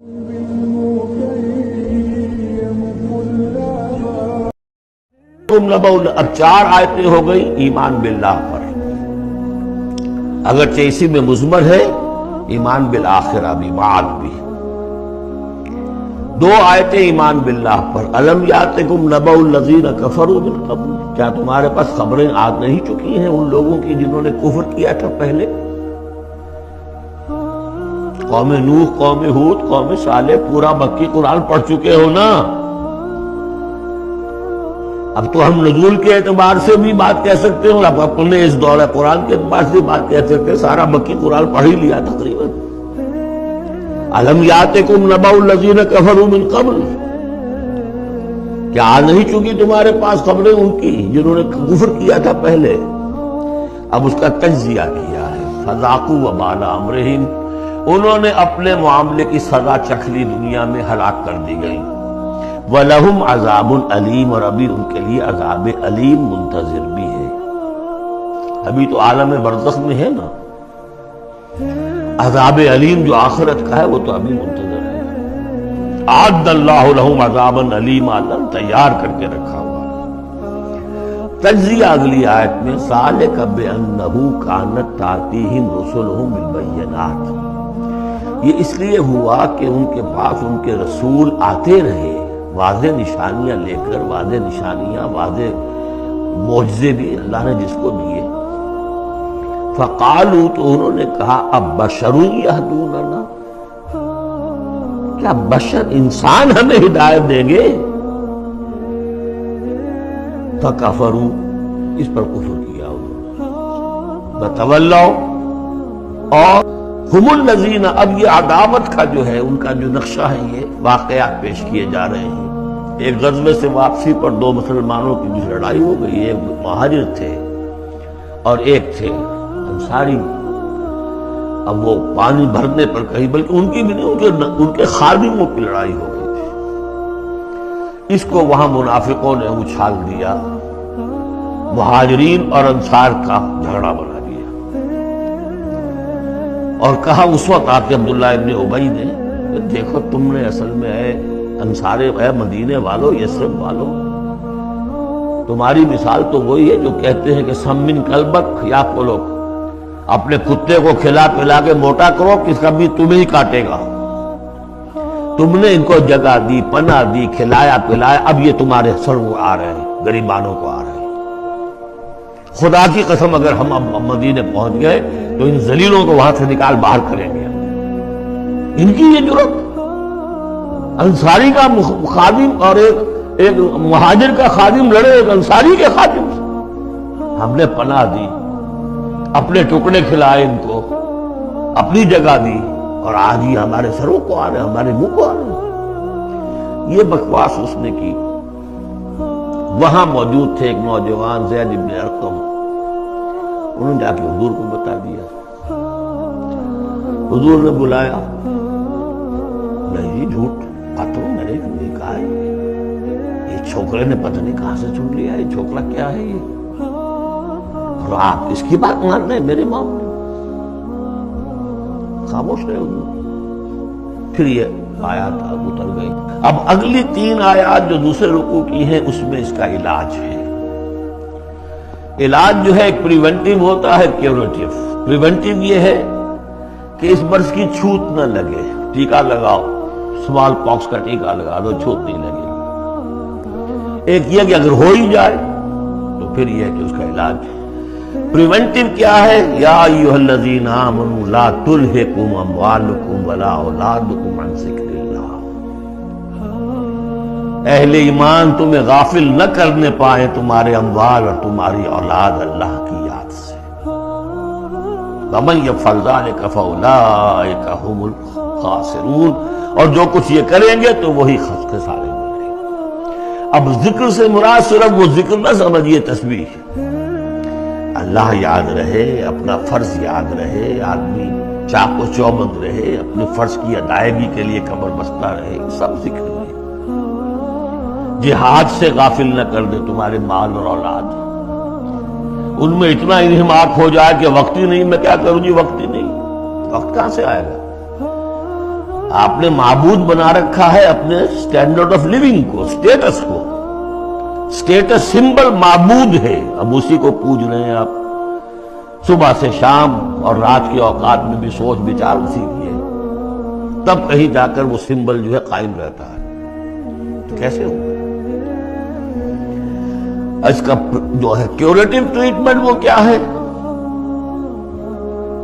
اب 4 آیتیں ہو گئی ایمان باللہ پر، اگرچہ اسی میں مضمر ہے ایمان بالآخرہ بھی، معاد بھی۔ 2 آیتیں ایمان باللہ پر، الم یاتکم نبأ الذین کفروا من قبل، کیا تمہارے پاس خبریں آ نہیں چکی ہیں ان لوگوں کی جنہوں نے کفر کیا تھا پہلے؟ قوم نوح، قوم ہود، قوم صالح، پورا مکی قرآن پڑھ چکے ہو نا۔ اب تو ہم نزول کے اعتبار سے بھی بات کہہ سکتے ہوں، اب اپنے اس دور قرآن کے اعتبار سے بات کہہ سکتے ہیں، سارا مکی قرآن پڑھ ہی لیا تقریباً۔ الم یاتکم نبأ الذین کفروا من قبل، کیا آ نہیں چکی تمہارے پاس خبریں ان کی جنہوں نے کفر کیا تھا پہلے؟ اب اس کا تجزیہ کیا ہے، فذاقوا وبال امرہم، انہوں نے اپنے معاملے کی سزا چکھ لی، دنیا میں ہلاک کر دی گئی۔ وَلَهُمْ عَذَابٌ عَلِيمٌ، اور ابھی ان کے لیے عذاب علیم منتظر بھی ہے۔ ابھی تو عالم برزخ میں ہے نا، عذاب علیم جو آخرت کا ہے وہ تو ابھی منتظر ہے۔ اعد اللہ لہم عذابا علیما، اللہ تیار کر کے رکھا ہوا۔ تجزیہ اگلی آیت میں، ذالک بأنہ کانت تأتیہم رسلہم بالبینات، یہ اس لیے ہوا کہ ان کے پاس ان کے رسول آتے رہے واضح نشانیاں لے کر، واضح نشانیاں، واضح معجزے بھی اللہ نے جس کو دیے۔ فقالوا، تو انہوں نے کہا اب بشر یہدوننا، کیا بشر انسان ہمیں ہدایت دیں گے؟ فکفروا، اس پر کفر کیا انہوں نے۔ وتولوا، اور ہم الذین، اب یہ عداوت کا جو ہے ان کا جو نقشہ ہے، یہ واقعات پیش کیے جا رہے ہیں۔ ایک غزوے سے واپسی پر 2 مسلمانوں کی بھی لڑائی ہو گئی، ایک مہاجر تھے اور ایک تھے انصاری۔ اب وہ پانی بھرنے پر کہیں، بلکہ ان کی بھی نہیں، ان کے خادموں کی لڑائی ہو گئی تھی۔ اس کو وہاں منافقوں نے اچھال دیا، مہاجرین اور انصار کا جھگڑا بنا دیا، اور کہا اس وقت آ کے عبداللہ ابن ابی نے، دیکھو تم نے اصل میں ہے انصارے، اے مدینے والو، یثرب والو، تمہاری مثال تو وہی ہے جو کہتے ہیں کہ سمن کلبک یا پلوک، اپنے کتے کو کھلا پلا کے موٹا کرو کہ کبھی تمہیں ہی کاٹے گا۔ تم نے ان کو جگہ دی، پناہ دی، کھلایا پلایا، اب یہ تمہارے سر کو آ رہے ہیں، غریبانوں کو آ رہے ہیں۔ خدا کی قسم اگر ہم اب مدینے پہنچ گئے تو ان ذلیلوں کو وہاں سے نکال باہر کریں گے۔ ان کی یہ جرات، انصاری کا خادم اور ایک مہاجر کا خادم لڑے ایک انصاری کے خادم سے، ہم نے پناہ دی، اپنے ٹکڑے کھلائے، ان کو اپنی جگہ دی، اور آج یہ ہمارے سروں کو آ رہے ہیں، ہمارے منہ کو آ رہے ہیں۔ یہ بکواس اس نے کی۔ وہاں موجود تھے ایک نوجوان زید بن ارقم، انہوں نے جا کے حضور کو بتا دیا۔ حضور نے بلایا، نہیں جی جھوٹ باتوں میں نے نہیں کہا ہے، یہ چھوکرے نے پتہ نہیں کہاں سے چن لیا، یہ چھوکرا کیا ہے یہ، اور آپ اس کی بات مان رہے ہیں میرے معاملے؟ خاموش رہے حضور۔ پھر یہ آیات اتر گئی۔ اب اگلی 3 آیات جو دوسرے رکوع کی ہیں اس میں اس کا علاج ہے۔ علاج جو ہے ایک پریونٹیو ہوتا ہے، کیوریٹیو۔ پریونٹیو یہ ہے کہ اس مرض کی چھوت نہ لگے، ٹیکہ لگاؤ، سمال پاکس کا ٹیکہ لگا دو، چھوت نہیں لگے گی۔ ایک یہ کہ اگر ہو ہی جائے تو پھر یہ ہے کہ اس کا علاج ہے۔ پریونٹیو کیا ہے؟ یا ایھا الذین آمنوا لا تلھکم اموالکم ولا اولادکم عن ذکر اللہ، اہل ایمان تمہیں غافل نہ کرنے پائے تمہارے اموال اور تمہاری اولاد اللہ کی یاد سے۔ ومن یفعل ذلک فاولئک هم الخاسرون، اور جو کچھ یہ کریں گے تو وہی خسارے میں رہیں گے۔ اب ذکر سے مراد صرف وہ ذکر نہ سمجھیے تسبیح، اللہ یاد رہے، اپنا فرض یاد رہے، آدمی چاق و چوبند رہے، اپنے فرض کی ادائیگی کے لیے کمر بستہ رہے، سب ذکر ہے۔ جہاد سے غافل نہ کر دے تمہارے مال اور اولاد، ان میں اتنا انہماک ہو جائے کہ وقت ہی نہیں، میں کیا کروں جی، وقت ہی نہیں، وقت کہاں سے آئے گا؟ آپ نے معبود بنا رکھا ہے اپنے سٹینڈرڈ آف لیونگ کو، سٹیٹس کو. سٹیٹس سمبل معبود ہے، اب اسی کو پوج رہے ہیں آپ. صبح سے شام اور رات کے اوقات میں بھی سوچ بچار اسی کی ہے، تب کہیں جا کر وہ سمبل جو ہے قائم رہتا ہے. تو کیسے ہوگا؟ اس کا جو ہے کیوریٹو ٹریٹمنٹ وہ کیا ہے؟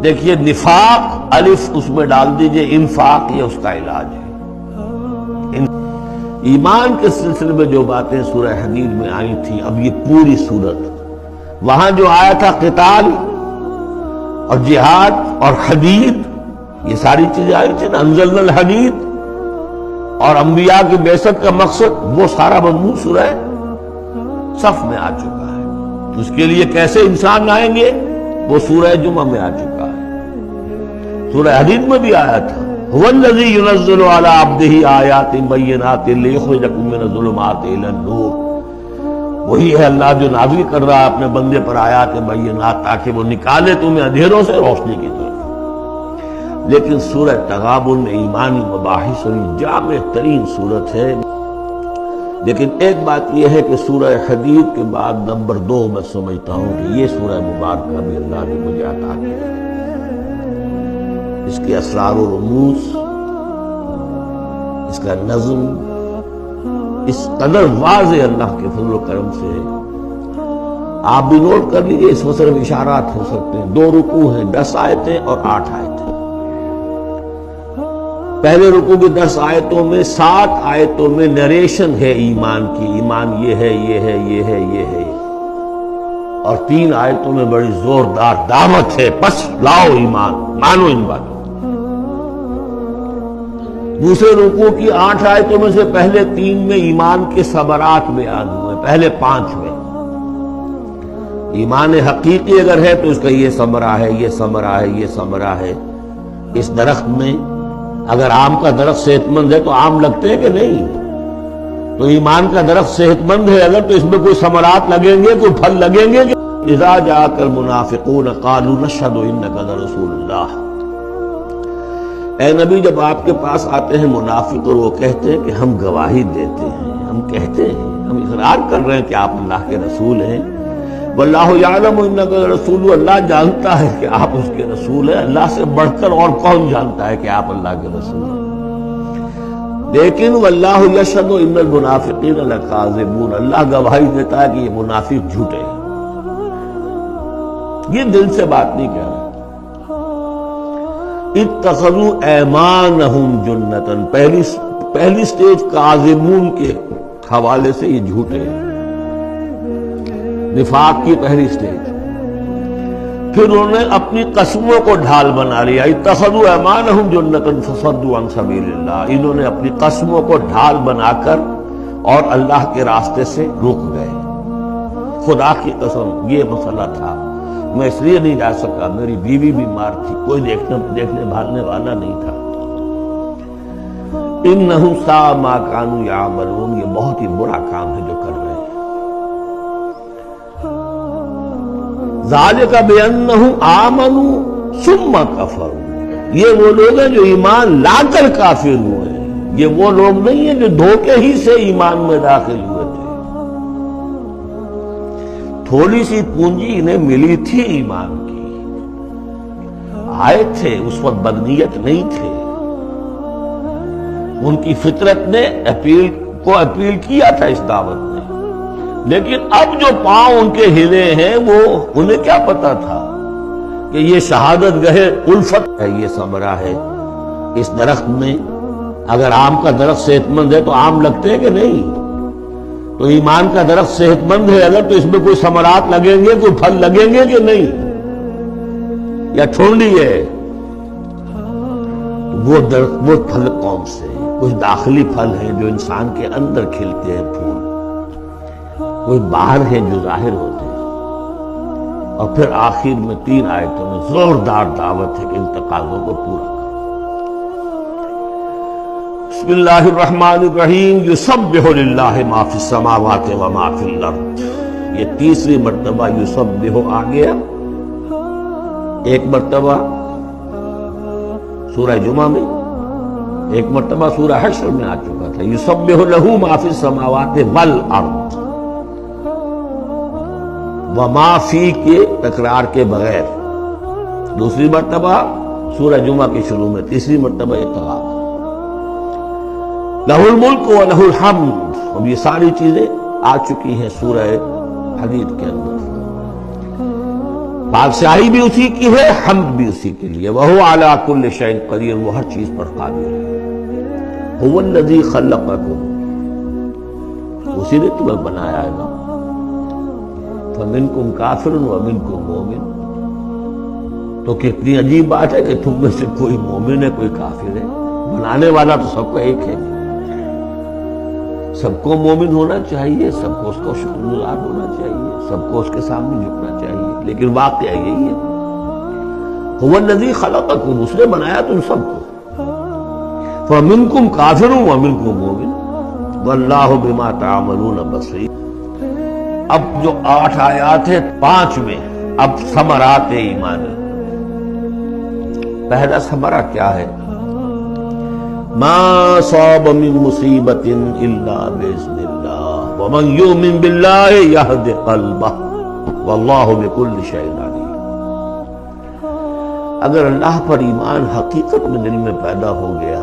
دیکھیے، نفاق الف اس میں ڈال دیجئے، انفاق یہ اس کا علاج ہے. ایمان کے سلسلے میں جو باتیں سورہ حدید میں آئی تھی، اب یہ پوری سورت، وہاں جو آیا تھا قتال اور جہاد اور حدید، یہ ساری چیزیں آئی تھی نا، انزلنا الحدید اور انبیاء کی بعثت کا مقصد، وہ سارا مضمون سورہ صف میں آ چکا ہے. اس کے لیے کیسے انسان آئیں گے وہ سورہ جمعہ میں آ چکا ہے. سورہ حدید میں بھی آیا تھا، هو الذی ينزل على عبده آیات بینات لیخرجکم من الظلمات الی النور. وہی ہے اللہ جو نازل کر رہا ہے اپنے بندے پر آیات بینات، تاکہ وہ نکالے تمہیں اندھیروں سے روشنی کی طرف. لیکن سورہ تغابن میں ایمانی مباحث اور جامع ترین صورت ہے. لیکن ایک بات یہ ہے کہ سورہ حدید کے بعد نمبر 2 میں سمجھتا ہوں کہ یہ سورہ مبارکہ بھی اللہ نے مجھے عطا کی. اس کے اسرار و رموز، اس کا نظم اس قدر واضح اللہ کے فضل و کرم سے ہے. آپ بھی نوٹ کر لیجئے، اس میں صرف اشارات ہو سکتے ہیں. 2 رکوع ہیں، 10 آیتیں اور 8 آیتیں. پہلے رکوع کی 10 آیتوں میں 7 آیتوں میں نریشن ہے ایمان کی، ایمان یہ ہے، یہ ہے، یہ ہے، یہ ہے. اور 3 آیتوں میں بڑی زوردار دعوت ہے، پس لاؤ ایمان، مانو ان باتوں. دوسرے رکوع کی 8 آیتوں میں سے پہلے 3 میں ایمان کے ثمرات بیان ہوئے، پہلے 5 میں. ایمان حقیقی اگر ہے تو اس کا یہ ثمرہ ہے، یہ ثمرہ ہے، یہ ثمرہ ہے. اس درخت میں اگر آم کا درخت صحت مند ہے تو آم لگتے ہیں کہ نہیں؟ تو ایمان کا درخت صحت مند ہے اگر، تو اس میں کوئی ثمرات لگیں گے، کوئی پھل لگیں گے. اذا جاءک المنافقون قالوا نشهد انک لرسول اللہ. اے نبی، جب آپ کے پاس آتے ہیں منافق اور وہ کہتے ہیں کہ ہم گواہی دیتے ہیں، ہم کہتے ہیں، ہم اقرار کر رہے ہیں کہ آپ اللہ کے رسول ہیں. واللہ یعلم انک لرسول، اللہ جانتا ہے کہ آپ اس کے رسول ہیں. اللہ سے بڑھ کر اور کون جانتا ہے کہ آپ اللہ کے رسول ہیں؟ لیکن واللہ یشہد ان المنافقین لکاذبون، اللہ گواہی دیتا ہے کہ یہ منافق جھوٹے ہیں. یہ دل سے بات نہیں کہہ رہے. اتخذوا ایمانہم جنۃ، پہلی سٹیج کاذبون کے حوالے سے یہ جھوٹے ہیں، نفاق کی پہلی سٹیج. پھر انہوں نے اپنی قسموں کو ڈھال بنا لیا. اتخذوا ایمانہم جنۃ فصدوا عن سبیل اللہ، انہوں نے اپنی قسموں کو ڈھال بنا کر اور اللہ کے راستے سے رک گئے. خدا کی قسم یہ مسئلہ تھا، میں اس لیے نہیں جا سکا، میری بیوی بیمار تھی، کوئی دیکھنے بھالنے والا نہیں تھا. انہم ساء ما کانوا یعملون، یہ بہت ہی برا کام ہے جو کر رہے ہیں. ذالک بانہم آمنوا ثم کفروا، یہ وہ لوگ ہیں جو ایمان لا کر کافر ہوئے ہیں. یہ وہ لوگ نہیں ہیں جو دھوکے ہی سے ایمان میں داخل ہوئے تھے. تھوڑی سی پونجی انہیں ملی تھی ایمان کی، آئے تھے، اس وقت بدنیت نہیں تھے. ان کی فطرت نے اپیل کیا تھا اس دعوت نے. لیکن اب جو پاؤں ان کے ہلے ہیں، وہ انہیں کیا پتا تھا کہ یہ شہادت گہے الفت ہے، یہ ثمرہ ہے. اس درخت میں اگر آم کا درخت صحت مند ہے تو آم لگتے ہیں کہ نہیں؟ تو ایمان کا درخت صحت مند ہے اگر، تو اس میں کوئی ثمرات لگیں گے، کوئی پھل لگیں گے کہ نہیں؟ یا ٹھونڈی ہے؟ وہ پھل کون سے ہیں؟ کچھ داخلی پھل ہیں جو انسان کے اندر کھلتے ہیں پھول، کوئی باہر ہیں جو ظاہر ہوتے ہیں. اور پھر آخر میں 3 آیتوں میں زوردار دعوت ہے کہ ان تقاضوں کو پورا. بسم اللہ الرحمن الرحیم. یسبح للہ ما فی السماوات و ما فی الارض. یہ تیسری مرتبہ یسبح آ گیا. ایک مرتبہ سورہ جمعہ میں ایک مرتبہ سورہ حشر میں آ چکا تھا، یسبح لہ ما فی السماوات والارض، وما فی کے تکرار کے بغیر، دوسری مرتبہ سورہ جمعہ کے شروع میں، تیسری مرتبہ اطلاق، لہ الملک و لہ الحمد، اب یہ ساری چیزیں آ چکی ہیں سورہ حدید کے اندر۔ بادشاہی بھی اسی کی ہے، حمد بھی اسی کے لیے، وہو علی کل شیء قدیر، وہ ہر چیز پر قادر ہے۔ هو الذی خلقکم، اسی نے تمہیں بنایا ہے نا، فمنکم کافر ومنکم مومن، تو کتنی عجیب بات ہے کہ تم میں سے کوئی مومن ہے کوئی کافر ہے، بنانے والا تو سب کو ایک ہے، سب کو مومن ہونا چاہیے، سب کو اس کو شکر گزار ہونا چاہیے، سب کو اس کے سامنے جھکنا چاہیے، لیکن واقعہ یہی ہے، هو الذی خلقکم، اس نے بنایا تم سب کو، فَمِنْكُمْ كَافِرٌ وَمِنْكُمْ مُؤْمِنٌ وَاللَّهُ بِمَا تَعْمَلُونَ بَصِيرٌ۔ اب جو 8 آیات ہیں 5 میں اب ثمرات ایمانی۔ پہلا ثمرہ کیا ہے؟ مَا صَابَ مِن مُصِيبَةٍ إِلَّا بِإِذْنِ اللَّهِ وَمَن يُؤْمِن بِاللَّهِ يَهْدِ قَلْبَهُ وَاللَّهُ بِكُلِّ شَيْءٍ عَلِيمٌ۔ اگر اللہ پر ایمان حقیقت میں دل میں پیدا ہو گیا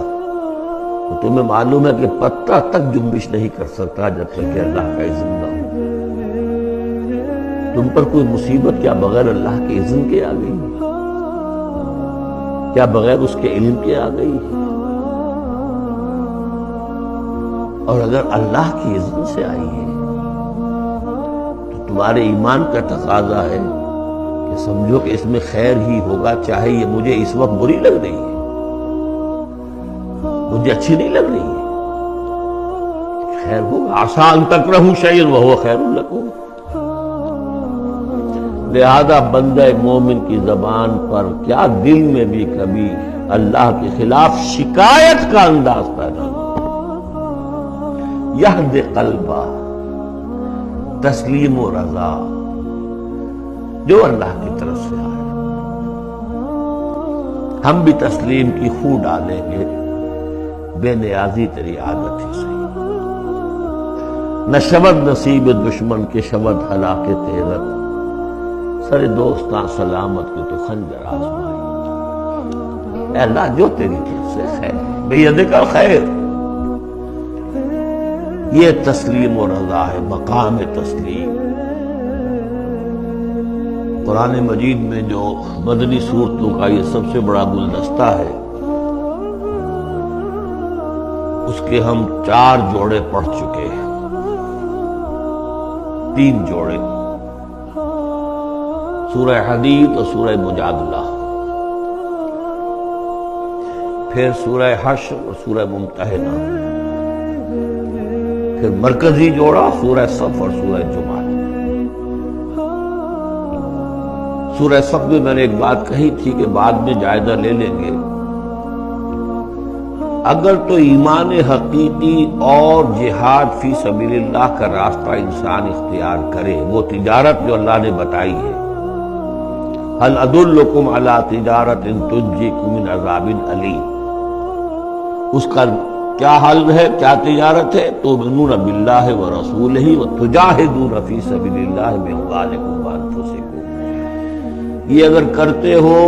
تو تمہیں معلوم ہے کہ پتہ تک جنبش نہیں کر سکتا جب تک کہ اللہ کا اذن نہ ہو۔ تم پر کوئی مصیبت کیا بغیر اللہ کے اذن کے آ گئی؟ کیا بغیر اس کے علم کے آ گئی؟ اور اگر اللہ کی اذن سے آئی ہے تو تمہارے ایمان کا تقاضا ہے کہ سمجھو کہ اس میں خیر ہی ہوگا، چاہے یہ مجھے اس وقت بری لگ رہی ہے، مجھے اچھی نہیں لگ رہی ہے، خیر ہوگا، عسیٰ ان تکرہوا شیئا وہو خیر لکم۔ لہذا بندہ مومن کی زبان پر کیا دل میں بھی کبھی اللہ کے خلاف شکایت کا انداز پیدا ہو، یہد قلبہ، تسلیم و رضا جو اللہ کی طرف سے آئے، ہم بھی تسلیم کی خو ڈالیں گے، بے نیازی تیری عادت ہی صحیح، نہ شبد نصیب دشمن کے شبد ہلاک تیرت، سر دوستاں سلامت کی تو خنجر آزمائی، اے اللہ جو تیری طرف سے خیر، بیدک الخیر، یہ تسلیم و رضا ہے، مقام تسلیم۔ قرآن مجید میں جو مدنی صورتوں کا یہ سب سے بڑا گلدستہ ہے، اس کے ہم 4 جوڑے پڑھ چکے ہیں، 3 جوڑے، سورہ حدید اور سورہ مجادلہ، پھر سورہ حشر اور سورہ ممتحنہ، پھر مرکزی جوڑا سورہ صف اور سورہ جمعہ۔ سورہ صف میں میں نے ایک بات کہی تھی کہ بعد میں جائزہ لے لیں گے، اگر تو ایمان حقیقی اور جہاد فی سبیل اللہ کا راستہ انسان اختیار کرے، وہ تجارت جو اللہ نے بتائی ہے، هل ادلکم علی تجارت تنجیکم من عذاب علیم، اس کا کیا حل ہے، کیا تجارت ہے؟ تؤمنون باللہ ورسولہ وتجاہدون فی سبیل اللہ باموالکم وانفسکم، یہ اگر کرتے ہو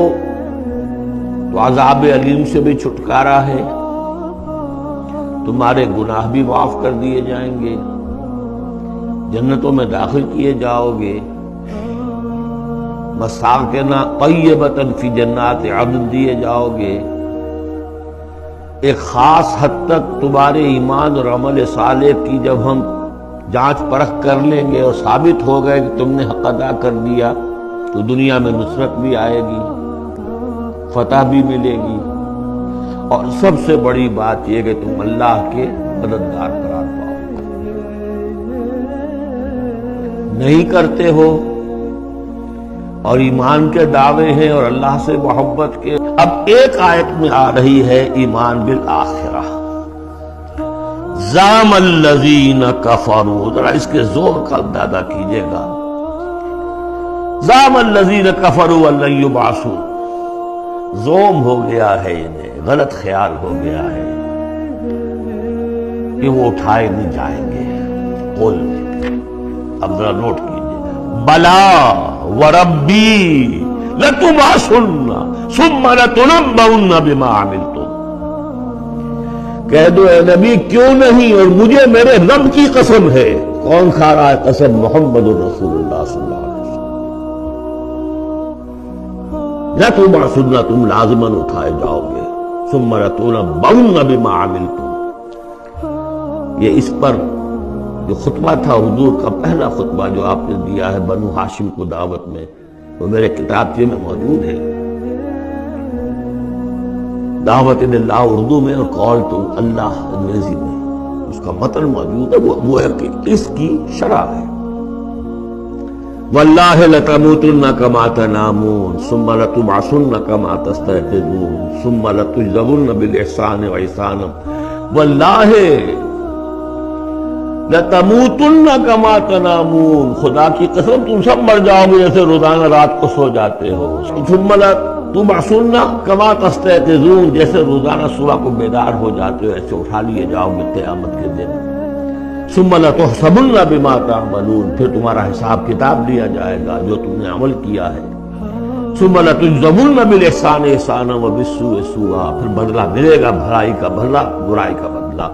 تو عذاب علیم سے بھی چھٹکارا ہے، تمہارے گناہ بھی معاف کر دیے جائیں گے، جنتوں میں داخل کیے جاؤ گے، مساکن طیبۃ فی جنات عدن دیے جاؤ گے، ایک خاص حد تک تمہارے ایمان اور عمل صالح کی جب ہم جانچ پرکھ کر لیں گے اور ثابت ہو گئے کہ تم نے حق ادا کر دیا تو دنیا میں نصرت بھی آئے گی، فتح بھی ملے گی، اور سب سے بڑی بات یہ کہ تم اللہ کے مددگار قرار پاؤ گے۔ نہیں کرتے ہو اور ایمان کے دعوے ہیں اور اللہ سے محبت کے۔ اب ایک آیت میں آ رہی ہے ایمان بالآخرہ، زعم الذین کفروا، ذرا اس کے زور کا اندازہ کیجئے گا، زعم الذین کفروا ان لن یبعثوا، زوم ہو گیا ہے انہیں، غلط خیال ہو گیا ہے کہ وہ اٹھائے نہیں جائیں گے. قل، اب ذرا نوٹ کیجیے، بلا وربی لتبعثن ثم لتنبؤن بما عملتم. کہہ دو اے نبی کیوں نہیں، اور مجھے میرے رب کی قسم ہے. کون کھا رہا ہے قسم؟ محمد الرسول اللہ صلی اللہ علیہ وسلم. لتبعثن، تم لازماً اٹھائے جاؤ گے. ثم لتنبؤن بما عملتم. یہ اس پر جو خطبہ تھا حضور کا پہلا خطبہ جو آپ نے دیا ہے بنو ہاشم کو دعوت میں، وہ میرے کتابچے میں موجود ہے. دعوت اللہ اردو میں اور قول تو اللہ انگریزی میں. اس کا متن موجود ہے، وہ ہے کہ اس کی شرح ہے. واللہ لتموتن کما تنامون ثم لتبعثن کما تستيقظون ثم لتجزون بالاحسان واحسانا. واللہ لتموتن کما تنامون، خدا کی قسم تم سب مر جاؤ گے جیسے روزانہ رات کو سو جاتے ہو. ثم لتبعثن کما تستيقظون، جیسے روزانہ صبح کو بیدار ہو جاتے ہو ایسے اٹھا لیے جاؤ گے قیامت کے دن. ثم لتحسبن بما تعملون، پھر تمہارا حساب کتاب لیا جائے گا جو تم نے عمل کیا ہے. ثم لتجزون بالاحسان احسانا وبالسوء سوءا، پھر بدلہ ملے گا بھلائی کا بدلہ برائی کا بدلہ.